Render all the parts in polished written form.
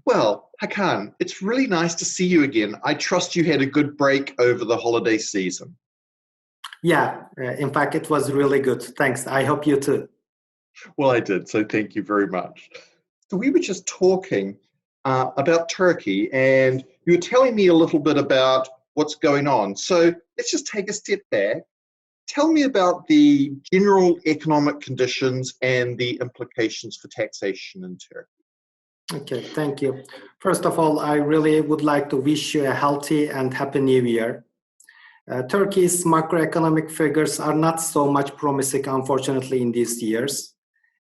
Well, Hakan, it's really nice to see you again. I trust you had a good break over the holiday season. Yeah, in fact, it was really good. Thanks. I hope you too. Well, I did, so thank you very much. So we were just talking about Turkey, and you were telling me a little bit about what's going on. So let's just take a step back. Tell me about the general economic conditions and the implications for taxation in Turkey. Okay, thank you. First of all, I really would like to wish you a healthy and happy new year. Turkey's macroeconomic figures are not so much promising, unfortunately, in these years.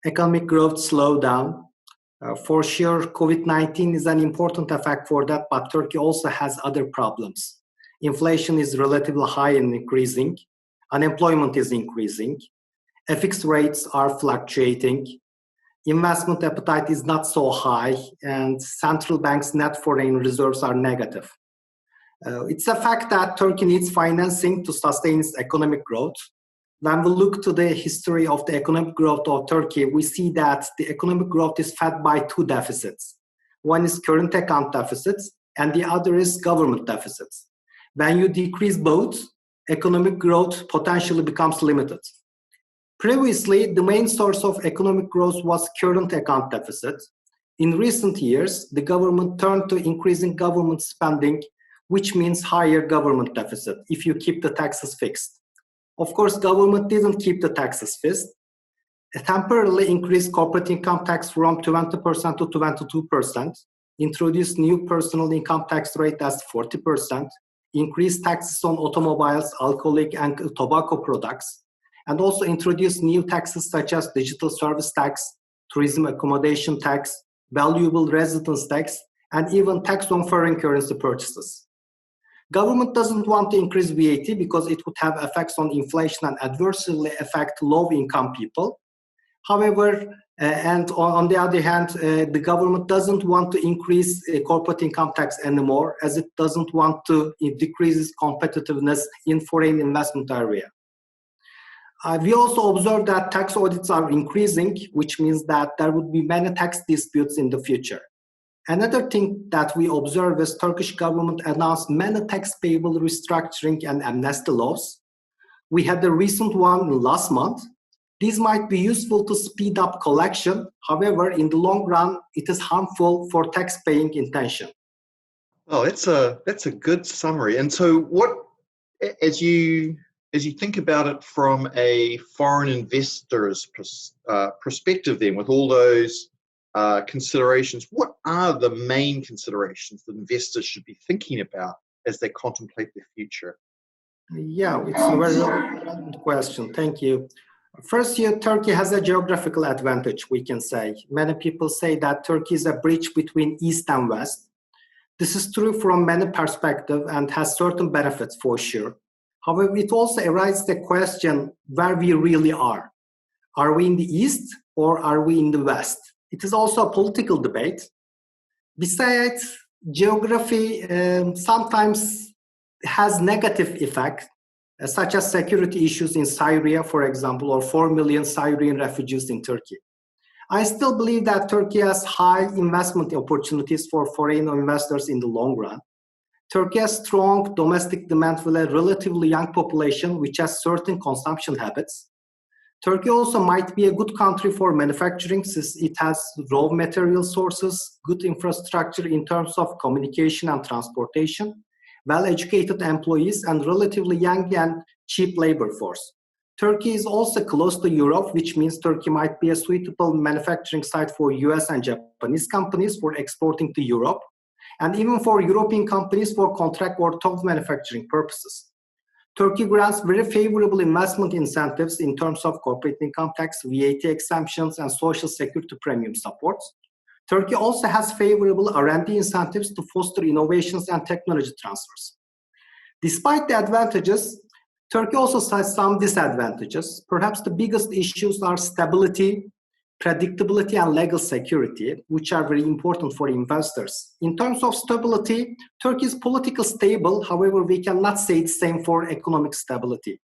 Economic growth slowed down. For sure, COVID-19 is an important effect for that, but Turkey also has other problems. Inflation is relatively high and increasing. Unemployment is increasing. FX rates are fluctuating. Investment appetite is not so high, and central banks' net foreign reserves are negative. It's a fact that Turkey needs financing to sustain its economic growth. When we look to the history of the economic growth of Turkey, we see that the economic growth is fed by two deficits. One is current account deficits, and the other is government deficits. When you decrease both, economic growth potentially becomes limited. Previously, the main source of economic growth was current account deficit. In recent years, the government turned to increasing government spending, which means higher government deficit if you keep the taxes fixed. Of course, government didn't keep the taxes fixed. It temporarily increased corporate income tax from 20% to 22%, introduced new personal income tax rate as 40%, increased taxes on automobiles, alcoholic and tobacco products, and also introduced new taxes such as digital service tax, tourism accommodation tax, valuable residence tax, and even tax on foreign currency purchases. Government doesn't want to increase VAT because it would have effects on inflation and adversely affect low-income people. However, and on the other hand, the government doesn't want to increase corporate income tax anymore, as it doesn't want to decrease its competitiveness in foreign investment area. We also observe that tax audits are increasing, which means that there would be many tax disputes in the future. Another thing that we observe is Turkish government announced many tax payable restructuring and amnesty laws. We had the recent one last month. These might be useful to speed up collection. However, in the long run, it is harmful for tax-paying intention. Oh, that's a good summary. And so, as you think about it from a foreign investor's perspective, then with all those considerations, what are the main considerations that investors should be thinking about as they contemplate their future? Yeah, it's a very relevant question. Thank you. First, Turkey has a geographical advantage, we can say. Many people say that Turkey is a bridge between East and West. This is true from many perspectives and has certain benefits for sure. However, it also arises the question where we really are. Are we in the East or are we in the West? It is also a political debate. Besides, geography sometimes has negative effect, such as security issues in Syria, for example, or 4 million Syrian refugees in Turkey. I still believe that Turkey has high investment opportunities for foreign investors in the long run. Turkey has strong domestic demand with a relatively young population, which has certain consumption habits. Turkey also might be a good country for manufacturing since it has raw material sources, good infrastructure in terms of communication and transportation, well-educated employees, and relatively young and cheap labor force. Turkey is also close to Europe, which means Turkey might be a suitable manufacturing site for US and Japanese companies for exporting to Europe, and even for European companies for contract or tool manufacturing purposes. Turkey grants very favorable investment incentives in terms of corporate income tax, VAT exemptions, and social security premium supports. Turkey also has favorable R&D incentives to foster innovations and technology transfers. Despite the advantages, Turkey also has some disadvantages. Perhaps the biggest issues are stability, predictability, and legal security, which are very important for investors. In terms of stability, Turkey is politically stable. However, we cannot say the same for economic stability.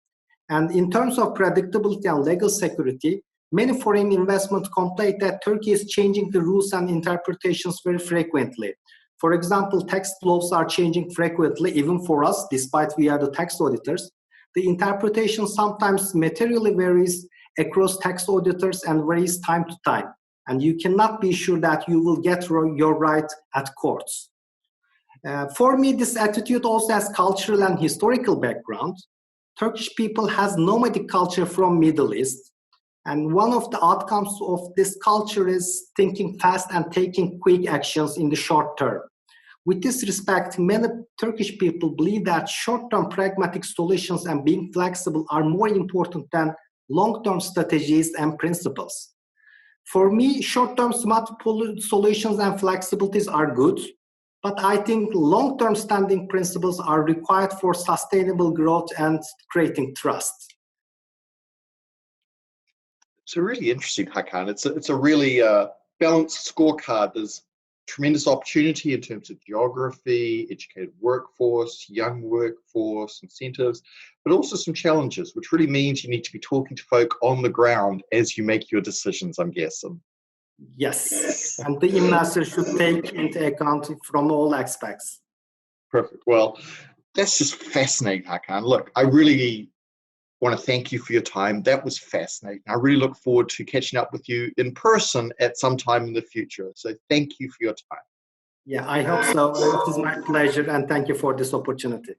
And in terms of predictability and legal security, Many foreign investment complain that Turkey is changing the rules and interpretations very frequently. For example, tax laws are changing frequently, even for us, despite we are the tax auditors. The interpretation sometimes materially varies across tax auditors and varies time to time. And you cannot be sure that you will get your right at courts. For me, this attitude also has cultural and historical background. Turkish people has nomadic culture from Middle East. And one of the outcomes of this culture is thinking fast and taking quick actions in the short term. With this respect, many Turkish people believe that short-term pragmatic solutions and being flexible are more important than long-term strategies and principles. For me, short-term smart solutions and flexibilities are good, but I think long-term standing principles are required for sustainable growth and creating trust. So really interesting, Hakan. It's a really balanced scorecard. There's tremendous opportunity in terms of geography, educated workforce, young workforce, incentives, but also some challenges, which really means you need to be talking to folk on the ground as you make your decisions, I'm guessing. Yes, and the investor should take into account from all aspects. Perfect. Well, that's just fascinating, Hakan. Look, I really want to thank you for your time. That was fascinating. I really look forward to catching up with you in person at some time in the future. So thank you for your time. Yeah, I hope so. It is my pleasure, and thank you for this opportunity.